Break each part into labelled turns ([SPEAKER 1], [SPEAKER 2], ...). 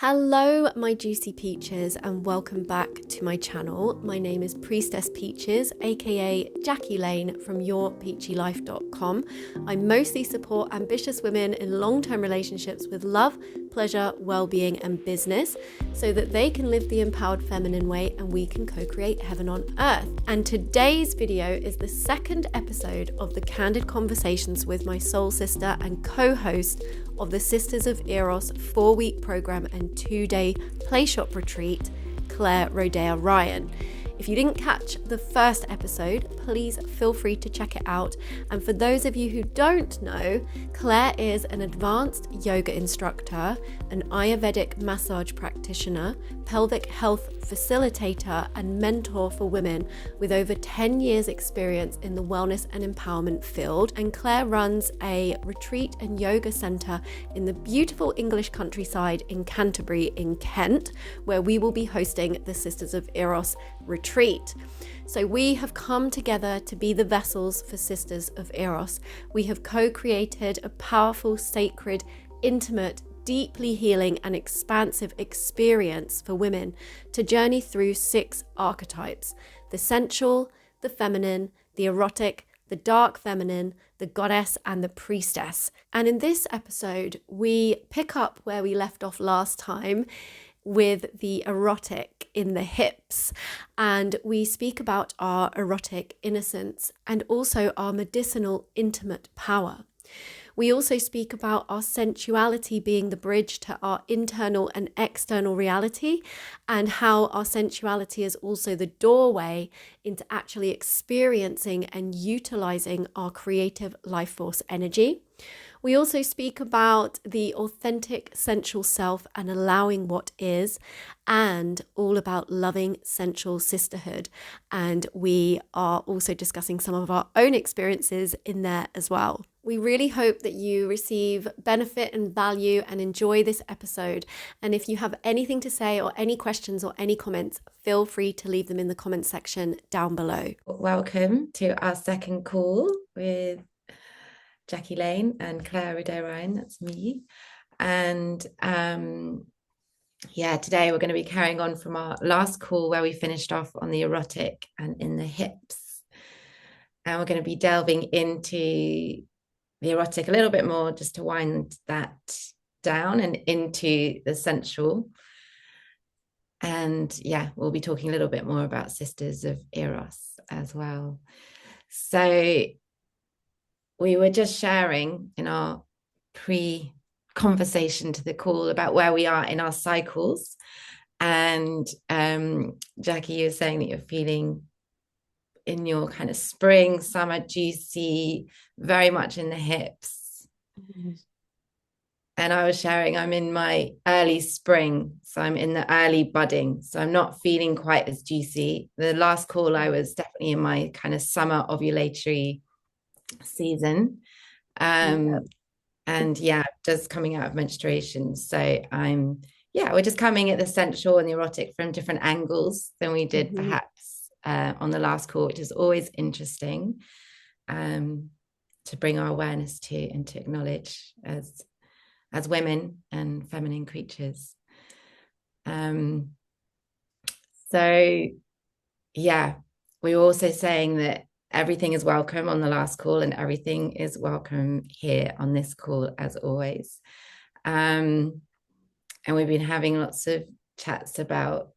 [SPEAKER 1] Hello, my juicy peaches, and welcome back to my channel. My name is Priestess Peaches, aka Jackie Lane from yourpeachylife.com. I mostly support ambitious women in long-term relationships with love, pleasure, well-being, and business so that they can live the empowered feminine way and we can co-create heaven on earth. And today's video is the second episode of the Candid conversations with my soul sister and co-host of the Sisters of Eros 4-week program and 2-day play shop retreat, Clare Rodea Ryan. If you didn't catch the first episode, please feel free to check it out. And for those of you who don't know, Clare is an advanced yoga instructor, an Ayurvedic massage practitioner, pelvic health facilitator, and mentor for women with over 10 years experience in the wellness and empowerment field. And Clare runs a retreat and yoga center in the beautiful English countryside in Canterbury in Kent, where we will be hosting the Sisters of Eros retreat. So we have come together to be the vessels for Sisters of Eros. We have co-created a powerful, sacred, intimate, deeply healing and expansive experience for women to journey through 6 archetypes: the sensual, the feminine, the erotic, the dark feminine, the goddess, and the priestess. And in this episode, we pick up where we left off last time with the erotic in the hips, and we speak about our erotic innocence and also our medicinal intimate power. We also speak about our sensuality being the bridge to our internal and external reality, and how our sensuality is also the doorway into actually experiencing and utilizing our creative life force energy. We also speak about the authentic sensual self and allowing what is, and all about loving sensual sisterhood. And we are also discussing some of our own experiences in there as well. We really hope that you receive benefit and value and enjoy this episode. And if you have anything to say or any questions or any comments, feel free to leave them in the comment section down below.
[SPEAKER 2] Welcome to our second call with Jackie Lane and Clare Rodea Ryan. That's me. And today we're going to be carrying on from our last call where we finished off on the erotic and in the hips. And we're going to be delving into the erotic a little bit more, just to wind that down, and into the sensual. And we'll be talking a little bit more about Sisters of Eros as well. So we were just sharing in our pre-conversation to the call about where we are in our cycles. And Jackie, you were saying that you're feeling in your kind of spring, summer, juicy, very much in the hips. Mm-hmm. And I was sharing, I'm in my early spring, so I'm in the early budding, so I'm not feeling quite as juicy. The last call, I was definitely in my kind of summer ovulatory season. And just coming out of menstruation. So we're just coming at the sensual and the erotic from different angles than we did perhaps on the last call, which is always interesting to bring our awareness to and to acknowledge as women and feminine creatures. We were also saying that everything is welcome on the last call, and everything is welcome here on this call as always. And we've been having lots of chats about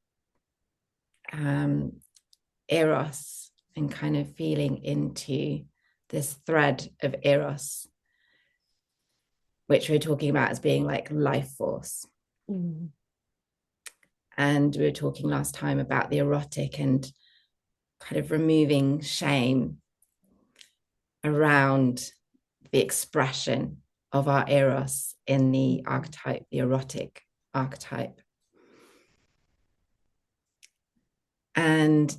[SPEAKER 2] Eros and kind of feeling into this thread of Eros, which we're talking about as being like life force. Mm. And we were talking last time about the erotic and kind of removing shame around the expression of our Eros in the archetype, the erotic archetype. And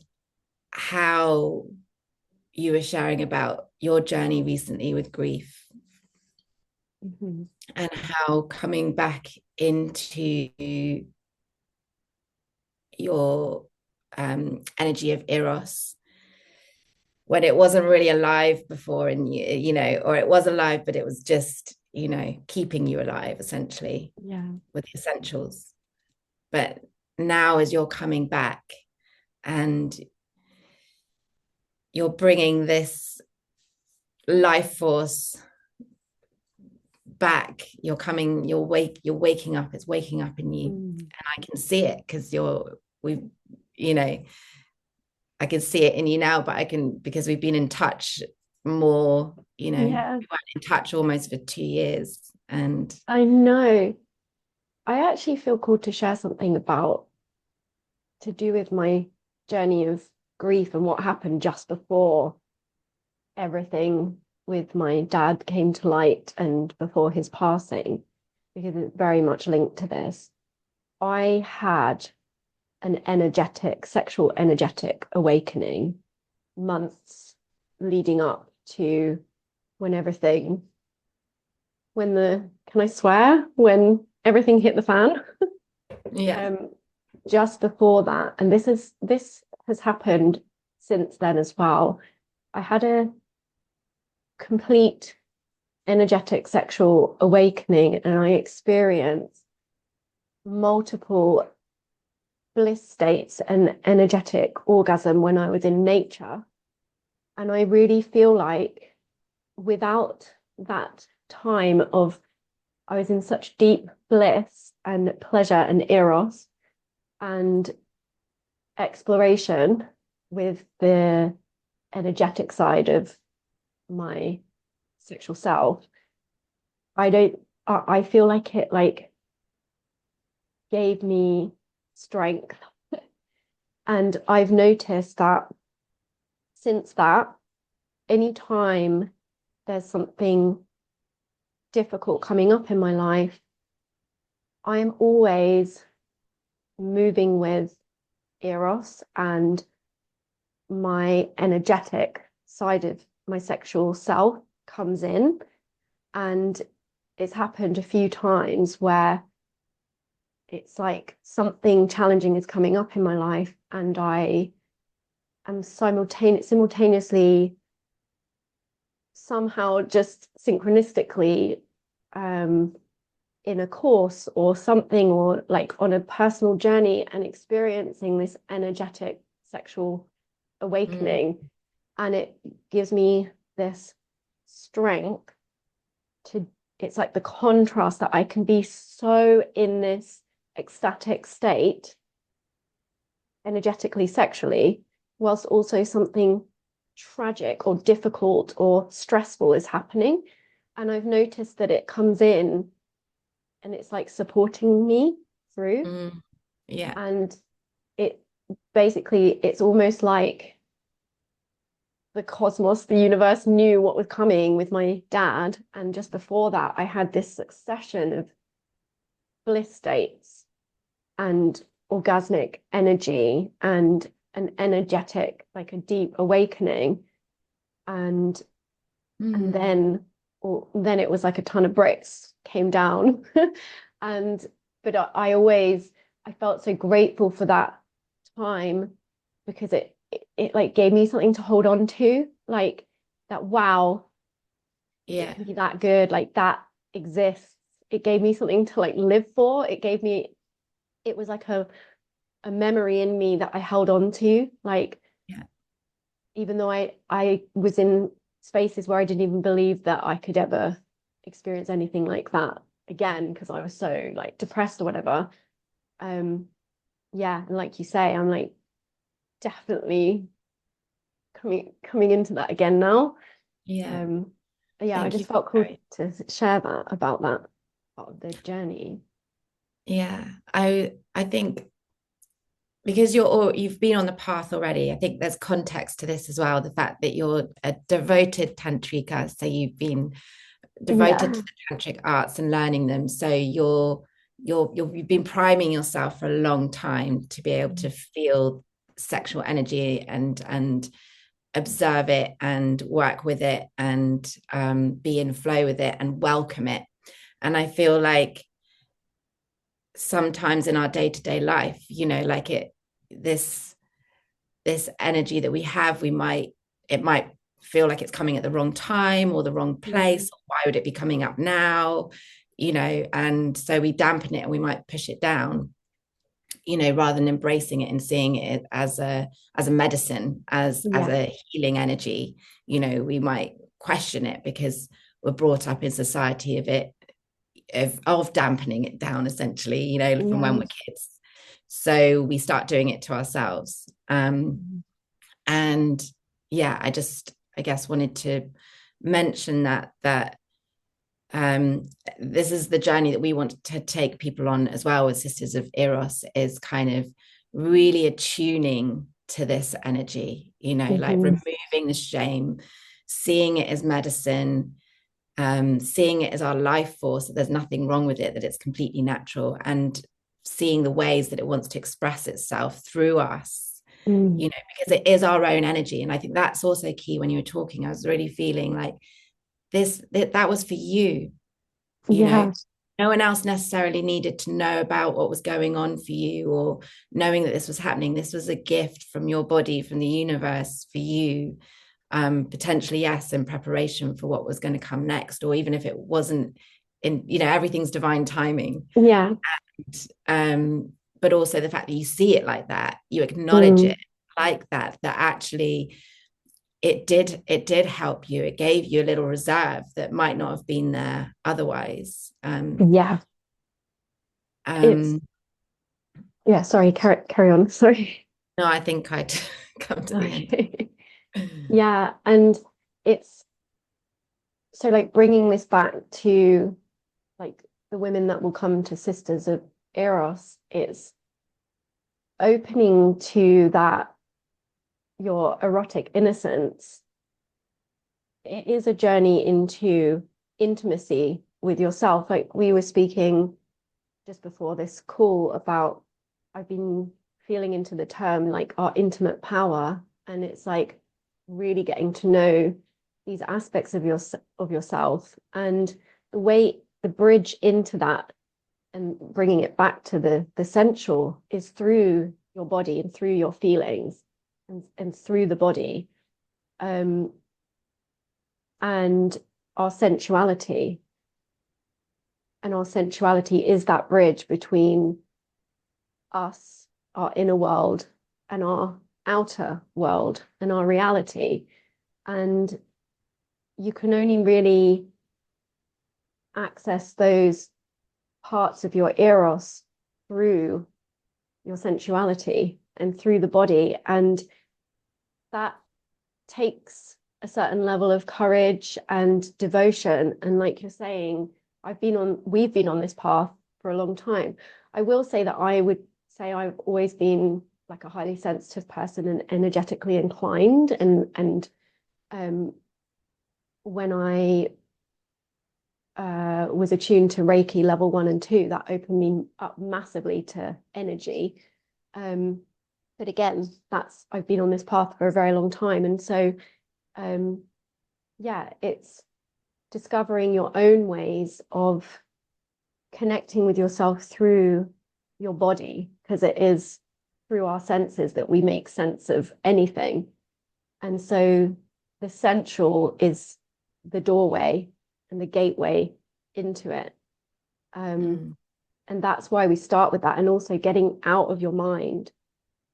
[SPEAKER 2] how you were sharing about your journey recently with grief. Mm-hmm. And how coming back into your energy of Eros, when it wasn't really alive before, and or it was alive, but it was just keeping you alive essentially, with the essentials. but now as you're coming back and you're bringing this life force back, you're waking up, it's waking up in you. And I can see it because I can see it in you now, but because we've been in touch more, we weren't in touch almost for 2 years. And
[SPEAKER 1] I know. I actually feel called to share something to do with my journey of grief and what happened just before everything with my dad came to light and before his passing, because it's very much linked to this. I had an sexual energetic awakening months leading up to when can I swear? When everything hit the fan.
[SPEAKER 2] Yeah.
[SPEAKER 1] Just before that, and this has happened since then as well. I had a complete energetic sexual awakening, and I experienced multiple bliss states and energetic orgasm when I was in nature. And I really feel like without that time I was in such deep bliss and pleasure and eros and exploration with the energetic side of my sexual self. I feel like it gave me strength. And I've noticed that since that, anytime there's something difficult coming up in my life, I'm always moving with Eros, and my energetic side of my sexual self comes in. And it's happened a few times where it's like something challenging is coming up in my life, and I am simultaneously somehow just synchronistically in a course or something, or like on a personal journey, and experiencing this energetic sexual awakening. And it gives me this strength it's like the contrast that I can be so in this ecstatic state energetically, sexually, whilst also something tragic or difficult or stressful is happening. And I've noticed that it comes in and it's like supporting me through.
[SPEAKER 2] Yeah.
[SPEAKER 1] And it's almost like the cosmos, the universe knew what was coming with my dad. And just before that, I had this succession of bliss states and orgasmic energy and an energetic, like a deep awakening. And then it was like a ton of bricks came down. But I felt so grateful for that time, because it like gave me something to hold on to, like that, wow, it can be that good, like that exists. It gave me something to like live for. It was like a memory in me that I held on to, like even though I was in spaces where I didn't even believe that I could ever experience anything like that again, because I was so like depressed or whatever. And like you say, I'm like definitely coming into that again now. I just felt cool to share that about that part of the journey.
[SPEAKER 2] I think because you've been on the path already, I think there's context to this as well, the fact that you're a devoted tantrika, so you've been devoted to the tantric arts and learning them, so you've been priming yourself for a long time to be able to feel sexual energy and observe it and work with it and be in flow with it and welcome it. And I feel like sometimes in our day-to-day life, this energy that we have, it might feel like it's coming at the wrong time or the wrong place. Why would it be coming up now? And so we dampen it and we might push it down. rather than embracing it and seeing it as a medicine, as
[SPEAKER 1] Yeah.
[SPEAKER 2] a healing energy. We might question it because we're brought up in society of dampening it down, essentially, from when we're kids. So we start doing it to ourselves. And yeah, I guess wanted to mention that this is the journey that we want to take people on as well with Sisters of Eros, is kind of really attuning to this energy, like removing the shame, seeing it as medicine, seeing it as our life force, that there's nothing wrong with it, that it's completely natural, and seeing the ways that it wants to express itself through us, because it is our own energy. And I think that's also key. When you were talking, I was really feeling like that was for you, no one else necessarily needed to know about what was going on for you, or knowing that this was happening. This was a gift from your body, from the universe, for you, potentially, yes, in preparation for what was going to come next, or even if it wasn't, everything's divine timing. But also the fact that you see it like that, you acknowledge it like that actually it did help you. It gave you a little reserve that might not have been there otherwise.
[SPEAKER 1] Sorry, carry on. Sorry.
[SPEAKER 2] No, I think I'd come to the end.
[SPEAKER 1] Yeah, and it's so like bringing this back to like the women that will come to Sisters of Eros, it's opening to that, your erotic innocence. It is a journey into intimacy with yourself. Like we were speaking just before this call about, I've been feeling into the term like our intimate power, and it's like really getting to know these aspects of yourself, and the bridge into that and bringing it back to the sensual is through your body and through your feelings and through the body, and our sensuality. And our sensuality is that bridge between us, our inner world, and our outer world and our reality. And you can only really access those parts of your eros through your sensuality and through the body. And that takes a certain level of courage and devotion. And like you're saying, we've been on this path for a long time. I will say that I would say I've always been like a highly sensitive person and energetically inclined. And when I was attuned to Reiki level 1 and 2, that opened me up massively to energy. But again, I've been on this path for a very long time. And so, it's discovering your own ways of connecting with yourself through your body, because it is through our senses that we make sense of anything. And so the sensual is the doorway and the gateway into it. And that's why we start with that, and also getting out of your mind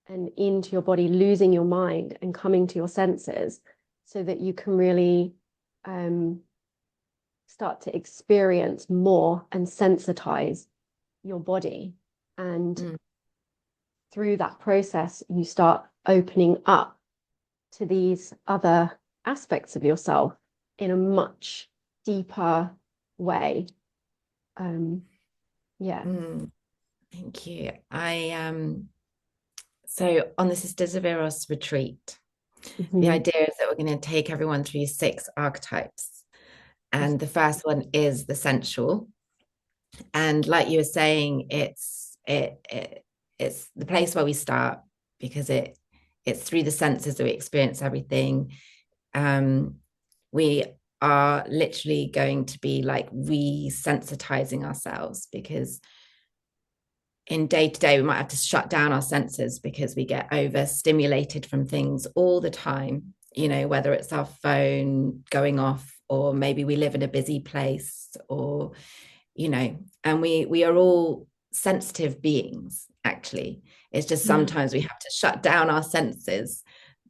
[SPEAKER 1] and into your body, losing your mind and coming to your senses, so that you can really start to experience more and sensitize your body. And through that process, you start opening up to these other aspects of yourself in a much deeper way.
[SPEAKER 2] Thank you. So on the Sisters of Eros retreat, the idea is that we're going to take everyone through 6 archetypes. And the first one is the sensual. And like you were saying, it's the place where we start, because it's through the senses that we experience everything. We are literally going to be like resensitizing ourselves, because in day to day we might have to shut down our senses because we get overstimulated from things all the time, whether it's our phone going off, or maybe we live in a busy place, or and we are all sensitive beings, actually. It's just sometimes we have to shut down our senses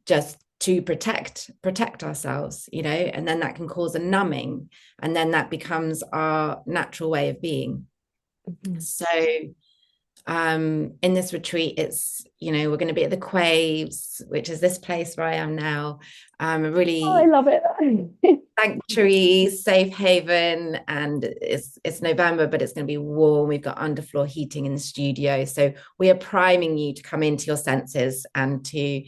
[SPEAKER 2] just to protect ourselves, you know, and then that can cause a numbing, and then that becomes our natural way of being. So in this retreat, it's, you know, we're going to be at the Quaves, which is this place where I am now.
[SPEAKER 3] I love it.
[SPEAKER 2] Sanctuary, safe haven, and it's November, but it's going to be warm. We've got underfloor heating in the studio, so we are priming you to come into your senses and to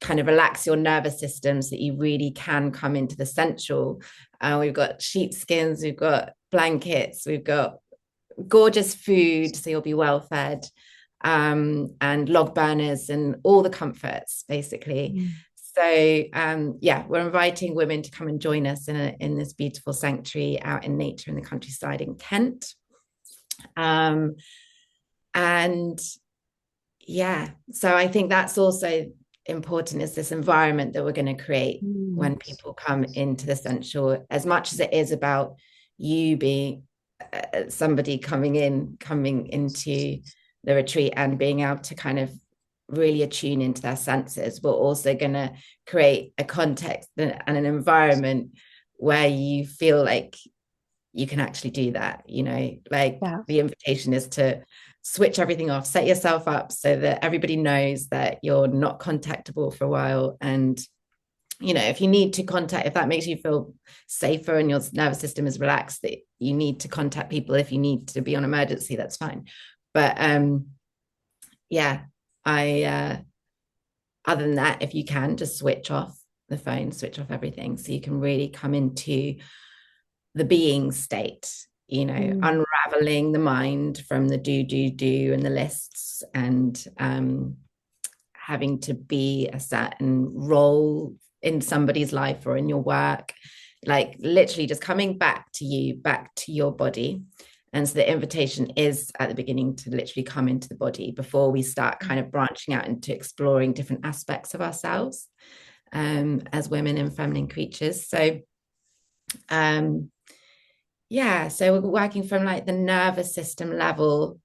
[SPEAKER 2] kind of relax your nervous system so that you really can come into the sensual. We've got sheepskins, we've got blankets, we've got gorgeous food, so you'll be well fed, and log burners and all the comforts, basically. So yeah, we're inviting women to come and join us in this beautiful sanctuary out in nature in the countryside in Kent. And yeah, so I think that's also important, is this environment that we're going to create when people come into the sensual, as much as it is about you being somebody coming into the retreat and being able to kind of really attune into their senses. We're also going to create a context and an environment where you feel like you can actually do that, you know, like the invitation is to switch everything off, set yourself up so that everybody knows that you're not contactable for a while. And, you know, if you need to contact, if that makes you feel safer and your nervous system is relaxed, that you need to contact people if you need to be on emergency, that's fine. But yeah, other than that, if you can, just switch off the phone, switch off everything, so you can really come into the being state, you know, unraveling the mind from the do and the lists, and having to be a certain role in somebody's life or in your work, like literally just coming back to you, back to your body. And so the invitation is at the beginning to literally come into the body before we start kind of branching out into exploring different aspects of ourselves as women and feminine creatures. So yeah, so we're working from like the nervous system level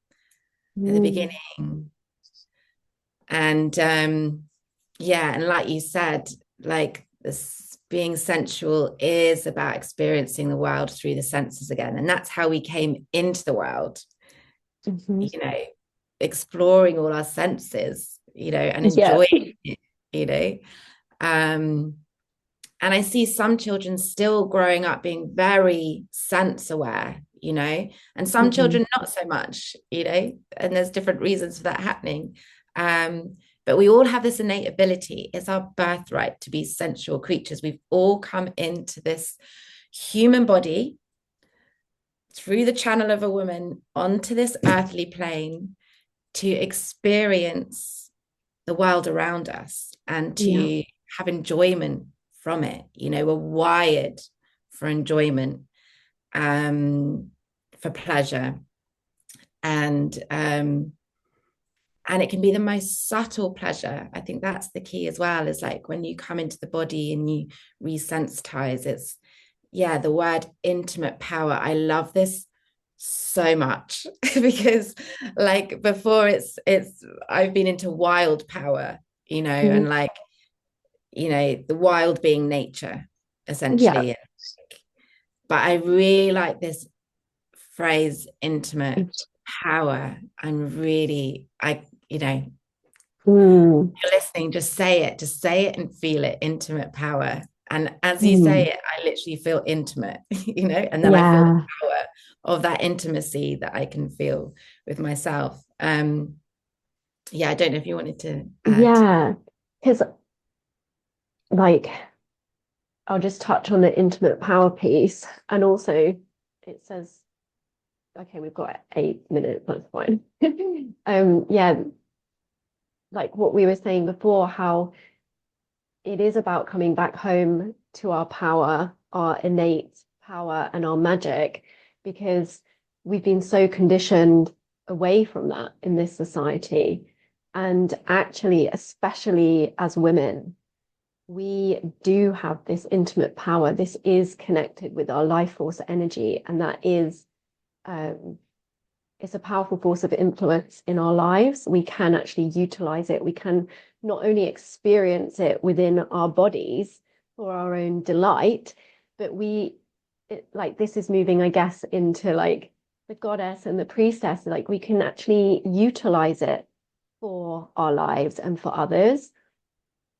[SPEAKER 2] at the beginning. And yeah, and like you said, like this being sensual is about experiencing the world through the senses again. And that's how we came into the world, you know, exploring all our senses, you know, and enjoying it, you know. And I see some children still growing up being very sense aware, you know, and some children not so much, you know, and there's different reasons for that happening. But we all have this innate ability. It's our birthright to be sensual creatures. We've all come into this human body through the channel of a woman onto this earthly plane to experience the world around us and to have enjoyment from it. You know, we're wired for enjoyment, for pleasure, and it can be the most subtle pleasure. I think that's the key as well, is like when you come into the body and you resensitize, it's the word intimate power. I love this so much because like before it's I've been into wild power, you know, and like, you know, the wild being nature essentially. But I really like this phrase, intimate power, and really, you know, you're listening, just say it and feel it, intimate power. And as you say it, I literally feel intimate, you know, and then I feel the power of that intimacy that I can feel with myself. I don't know if you wanted to add.
[SPEAKER 3] Because like I'll just touch on the intimate power piece, and also it says, okay, we've got 8 minutes, that's fine. Like what we were saying before, how it is about coming back home to our power, our innate power and our magic, because we've been so conditioned away from that in this society. And actually, especially as women, we do have this intimate power. This is connected with our life force energy, and that is it's a powerful force of influence in our lives. We can actually utilize it. We can not only experience it within our bodies for our own delight, but like this is moving, I guess, into like the goddess and the priestess. Like we can actually utilize it for our lives and for others.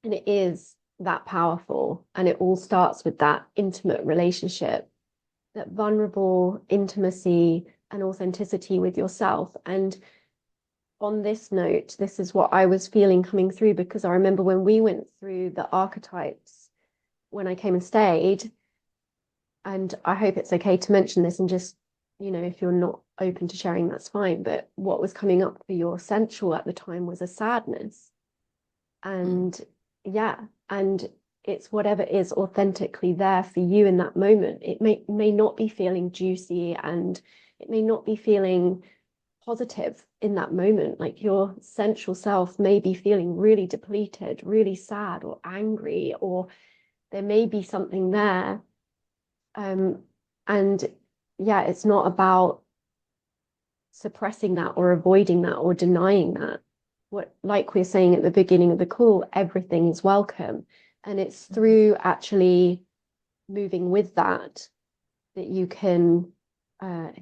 [SPEAKER 3] And it is that powerful. And it all starts with that intimate relationship, that vulnerable intimacy and authenticity with yourself. And on this note, this is what I was feeling coming through, because I remember when we went through the archetypes when I came and stayed, and I hope it's okay to mention this, and just, if you're not open to sharing, that's fine. But what was coming up for your sensual at the time was a sadness. And yeah, and it's whatever is authentically there for you in that moment. It may not be feeling juicy, and it may not be feeling positive in that moment. Like your sensual self may be feeling really depleted, really sad or angry, or there may be something there. And yeah, it's not about suppressing that or avoiding that or denying that. Like we were saying at the beginning of the call, everything is welcome. And it's through actually moving with that you can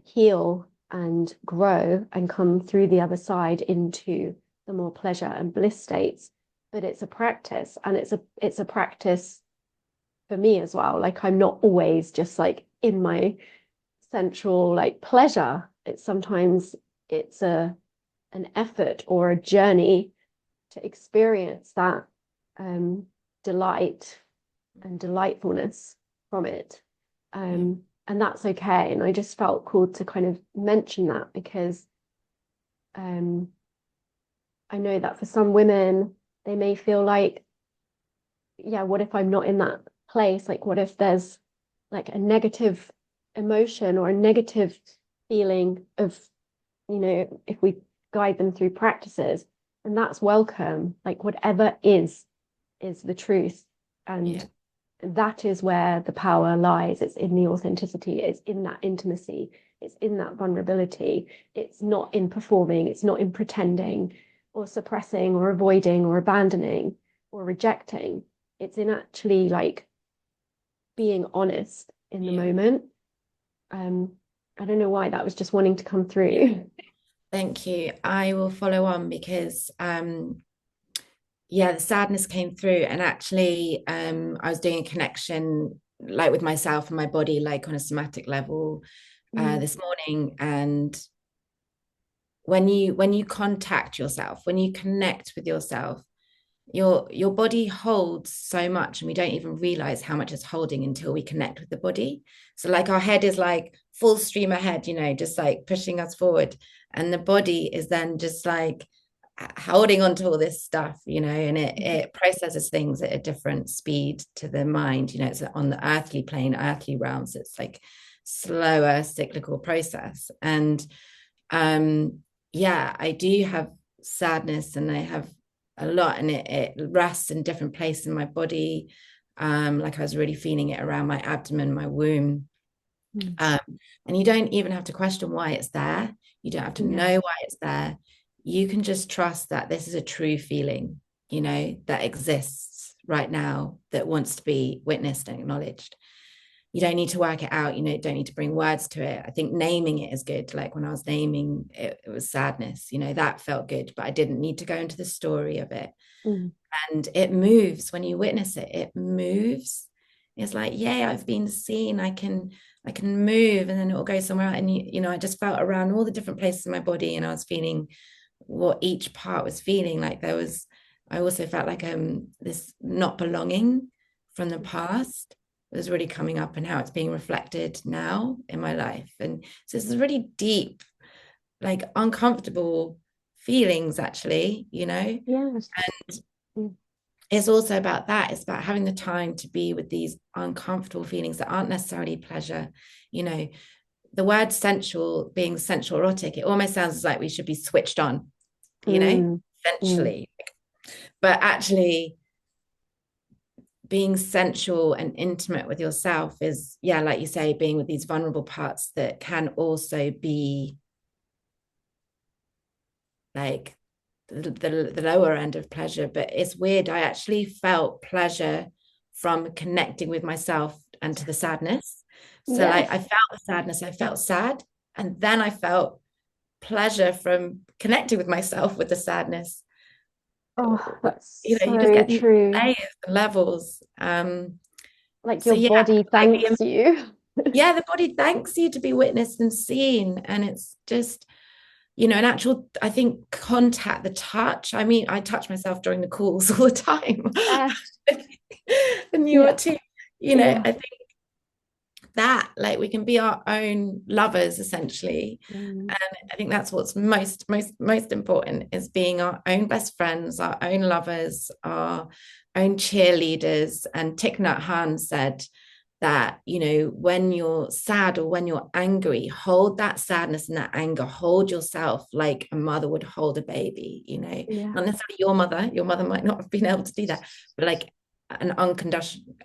[SPEAKER 3] heal and grow and come through the other side into the more pleasure and bliss states. But it's a practice, and it's a practice for me as well. Like I'm not always just like in my sensual like pleasure. Sometimes it's an effort or a journey to experience that delight and delightfulness from it. And that's okay. And I just felt called to kind of mention that, because I know that for some women, they may feel like, yeah, what if I'm not in that place? Like, what if there's like a negative emotion or a negative feeling of, if we guide them through practices, and that's welcome. Like whatever is the truth. And that is where the power lies. It's in the authenticity. It's in that intimacy. It's in that vulnerability. It's not in performing. It's not in pretending or suppressing or avoiding or abandoning or rejecting. It's in actually like being honest in the moment. I don't know why that was just wanting to come through.
[SPEAKER 2] Thank you. I will follow on because the sadness came through, and actually I was doing a connection like with myself and my body, like on a somatic level this morning. And when you contact yourself, when you connect with yourself, your body holds so much, and we don't even realize how much it's holding until we connect with the body. So like our head is like full stream ahead, just like pushing us forward, and the body is then just like holding on to all this stuff, and it processes things at a different speed to the mind. It's on the earthly plane, earthly realms. It's like slower cyclical process. And I do have sadness, and I have a lot, and it rests in different places in my body. Like I was really feeling it around my abdomen, my womb. And you don't even have to question why it's there. You don't have to know why it's there. You can just trust that this is a true feeling, that exists right now, that wants to be witnessed and acknowledged. You don't need to work it out. You don't need to bring words to it. I think naming it is good. Like when I was naming it, it was sadness, that felt good, but I didn't need to go into the story of it. And it moves when you witness it. It moves. It's like, yay, I've been seen. I can move, and then it will go somewhere else. And I just felt around all the different places in my body, and I was feeling what each part was feeling. Like I also felt like this not belonging from the past was really coming up, and how it's being reflected now in my life. And so this is really deep, like uncomfortable feelings, actually,
[SPEAKER 3] Yes.
[SPEAKER 2] And it's also about that. It's about having the time to be with these uncomfortable feelings that aren't necessarily pleasure. The word sensual, being sensual erotic, it almost sounds like we should be switched on, sensually. But actually, being sensual and intimate with yourself is, like you say, being with these vulnerable parts that can also be like the lower end of pleasure. But it's weird, I actually felt pleasure from connecting with myself and to the sadness. So like I
[SPEAKER 3] Yes.
[SPEAKER 2] felt the sadness, I felt sad, and then I felt pleasure from connecting with myself with the sadness.
[SPEAKER 3] Oh, that's
[SPEAKER 2] You just
[SPEAKER 3] so
[SPEAKER 2] get these
[SPEAKER 3] true.
[SPEAKER 2] layers and levels.
[SPEAKER 3] Like
[SPEAKER 2] So
[SPEAKER 3] your
[SPEAKER 2] yeah,
[SPEAKER 3] body
[SPEAKER 2] like
[SPEAKER 3] thanks you.
[SPEAKER 2] yeah, the body thanks you to be witnessed and seen. And it's just, an actual, I think, contact, the touch. I mean, I touch myself during the calls all the time.
[SPEAKER 3] Yes.
[SPEAKER 2] And you are
[SPEAKER 3] Yeah.
[SPEAKER 2] too.
[SPEAKER 3] Yeah.
[SPEAKER 2] I think that like we can be our own lovers essentially.
[SPEAKER 3] Mm.
[SPEAKER 2] And I think that's what's most important, is being our own best friends, our own lovers, our own cheerleaders. And Thich Nhat Hanh said that, when you're sad or when you're angry, hold that sadness and that anger, hold yourself like a mother would hold a baby,
[SPEAKER 3] Yeah.
[SPEAKER 2] not necessarily your mother might not have been able to do that, but like an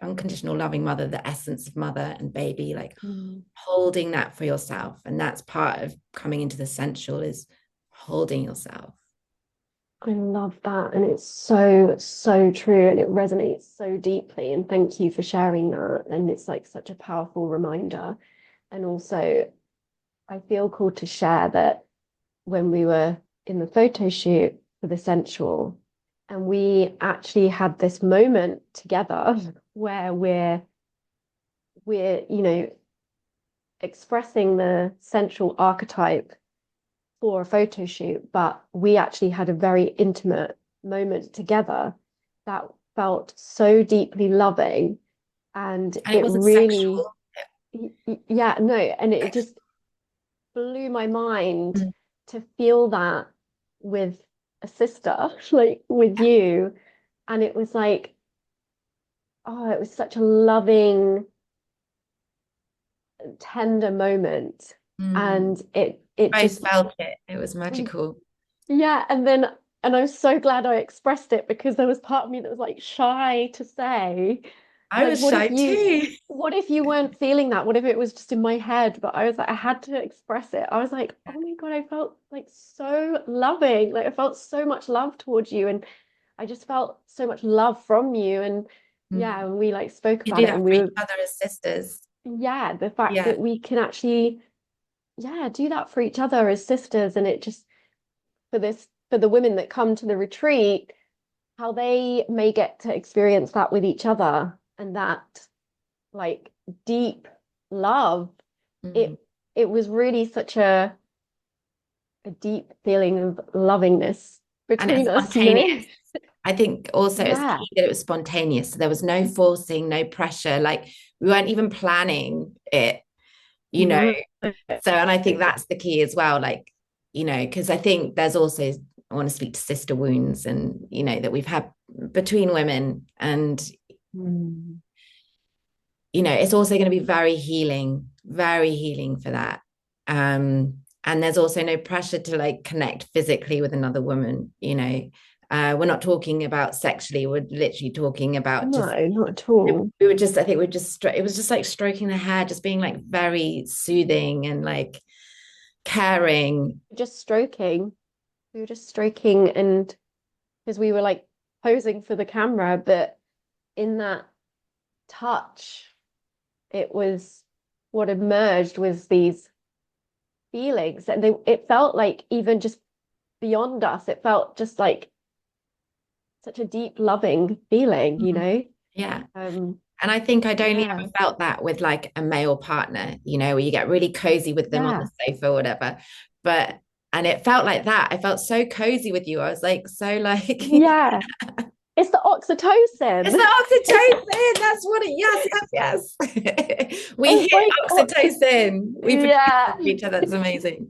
[SPEAKER 2] unconditional loving mother, the essence of mother and baby, like
[SPEAKER 3] Mm.
[SPEAKER 2] holding that for yourself. And that's part of coming into the sensual, is holding yourself.
[SPEAKER 3] I love that. And it's so, so true. And it resonates so deeply. And thank you for sharing that. And it's like such a powerful reminder. And also, I feel called to share that when we were in the photo shoot for the sensual, and we actually had this moment together where we're expressing the sensual archetype for a photo shoot, but we actually had a very intimate moment together that felt so deeply loving. And
[SPEAKER 2] And it
[SPEAKER 3] it
[SPEAKER 2] wasn't
[SPEAKER 3] really,
[SPEAKER 2] sexual.
[SPEAKER 3] yeah, no, and it just blew my mind
[SPEAKER 2] Mm.
[SPEAKER 3] to feel that with a sister, like with you. And it was like, oh, it was such a loving, tender moment.
[SPEAKER 2] Mm.
[SPEAKER 3] And it
[SPEAKER 2] Both
[SPEAKER 3] just,
[SPEAKER 2] felt it. It was magical.
[SPEAKER 3] yeah, and I'm so glad I expressed it, because there was part of me that was like shy to say,
[SPEAKER 2] I
[SPEAKER 3] like,
[SPEAKER 2] was shy too.
[SPEAKER 3] what if you weren't feeling that? What if it was just in my head? But I was like, I had to express it. I was like, oh my God, I felt like so loving. Like I felt so much love towards you. And I just felt so much love from you. And
[SPEAKER 2] Mm.
[SPEAKER 3] yeah, and we like spoke
[SPEAKER 2] You
[SPEAKER 3] about
[SPEAKER 2] do
[SPEAKER 3] it, and
[SPEAKER 2] that
[SPEAKER 3] we
[SPEAKER 2] for each
[SPEAKER 3] were,
[SPEAKER 2] other as sisters.
[SPEAKER 3] yeah, the fact
[SPEAKER 2] Yeah.
[SPEAKER 3] that we can actually, yeah, do that for each other as sisters. And it just, for the women that come to the retreat, how they may get to experience that with each other, and that like deep love.
[SPEAKER 2] Mm.
[SPEAKER 3] It was really such a deep feeling of lovingness
[SPEAKER 2] And it's
[SPEAKER 3] between us, you
[SPEAKER 2] spontaneous.
[SPEAKER 3] know?
[SPEAKER 2] I think also it's
[SPEAKER 3] Yeah.
[SPEAKER 2] key that it was spontaneous. So there was no forcing, no pressure. Like we weren't even planning it, you know.
[SPEAKER 3] No.
[SPEAKER 2] So, and I think that's the key as well. Like, because I think there's also, I want to speak to sister wounds, and, that we've had between women. And,
[SPEAKER 3] Mm.
[SPEAKER 2] it's also going to be very healing for that. And there's also no pressure to like connect physically with another woman, we're not talking about sexually, we're literally talking about just,
[SPEAKER 3] No, not at all.
[SPEAKER 2] we were just, I think we're just, it was just like stroking the hair, just being like very soothing and like caring.
[SPEAKER 3] Just stroking. We were just stroking, and because we were like posing for the camera, but in that touch, it was what emerged was these feelings, and it felt like even just beyond us, it felt just like such a deep loving feeling, you
[SPEAKER 2] Mhm.
[SPEAKER 3] know.
[SPEAKER 2] Yeah.
[SPEAKER 3] um
[SPEAKER 2] And I think I'd only
[SPEAKER 3] yeah,
[SPEAKER 2] ever felt that with like a male partner, where you get really cozy with them on
[SPEAKER 3] yeah,
[SPEAKER 2] the sofa or whatever. But, and it felt like that. I felt so cozy with you. I was like, so like,
[SPEAKER 3] yeah, it's the
[SPEAKER 2] it's
[SPEAKER 3] oxytocin.
[SPEAKER 2] the
[SPEAKER 3] It's
[SPEAKER 2] oxytocin. That's what it, yes. We
[SPEAKER 3] it's
[SPEAKER 2] hit
[SPEAKER 3] like
[SPEAKER 2] oxytocin. We produce
[SPEAKER 3] yeah.
[SPEAKER 2] it for each other. It's amazing.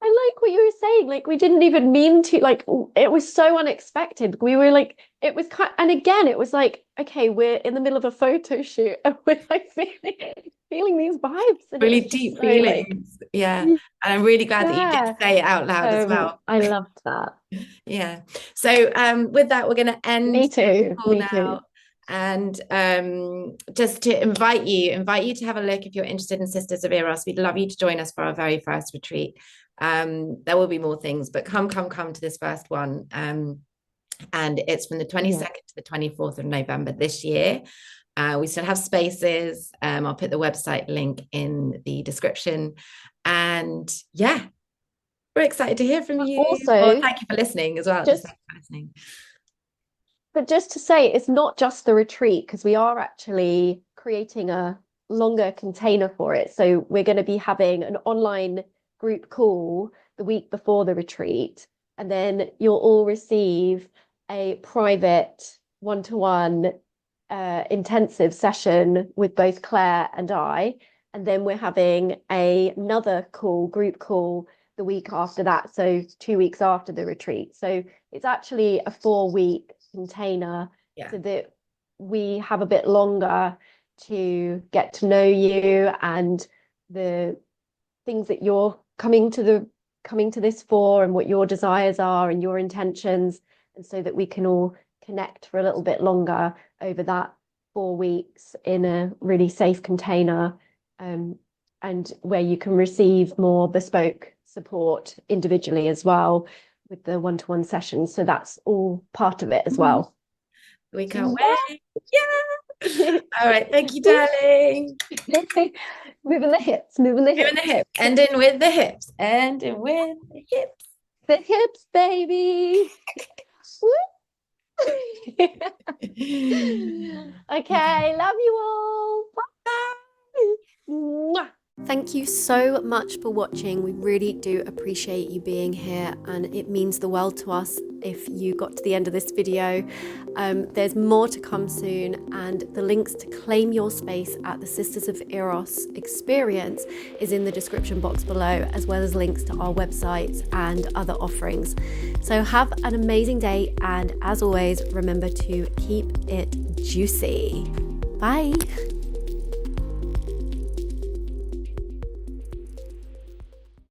[SPEAKER 3] I like what you were saying. Like we didn't even mean to. Like it was so unexpected. We were like, it was kind. And again, it was like, okay, we're in the middle of a photo shoot, and we're like feeling these vibes, and it
[SPEAKER 2] Really
[SPEAKER 3] was just
[SPEAKER 2] deep
[SPEAKER 3] so like,
[SPEAKER 2] feelings. Yeah. And I'm really glad that you did
[SPEAKER 3] yeah.
[SPEAKER 2] say it out loud as well.
[SPEAKER 3] I loved that.
[SPEAKER 2] Yeah. So with that, we're going to end
[SPEAKER 3] Me
[SPEAKER 2] the
[SPEAKER 3] too.
[SPEAKER 2] call
[SPEAKER 3] Me too.
[SPEAKER 2] now. And just to invite you to have a look if you're interested in Sisters of Eros. We'd love you to join us for our very first retreat. There will be more things, but come to this first one. And it's from the 22nd to the 24th of November this year. We still have spaces. I'll put the website link in the description. And yeah, we're excited to hear from you.
[SPEAKER 3] Also,
[SPEAKER 2] thank you for listening as well.
[SPEAKER 3] But just to say, it's not just the retreat, because we are actually creating a longer container for it. So we're going to be having an online group call the week before the retreat, and then you'll all receive a private one-to-one intensive session with both Claire and I. And then we're having another group call the week after that, so 2 weeks after the retreat. So it's actually a 4-week container, so that we have a bit longer to get to know you and the things that you're coming to this for, and what your desires are and your intentions, and so that we can all connect for a little bit longer over that 4 weeks in a really safe container, and where you can receive more bespoke support individually as well with the one-to-one sessions. So that's all part of it as well.
[SPEAKER 2] We can't wait. Yeah. All right. Thank you, darling.
[SPEAKER 3] Moving the hips.
[SPEAKER 2] Ending with the hips.
[SPEAKER 3] The hips, baby. Okay, love you all. Bye.
[SPEAKER 1] Thank you so much for watching. We really do appreciate you being here, and it means the world to us if you got to the end of this video. There's more to come soon, and the links to claim your space at the Sisters of Eros experience is in the description box below, as well as links to our websites and other offerings. So have an amazing day, and as always, remember to keep it juicy. Bye.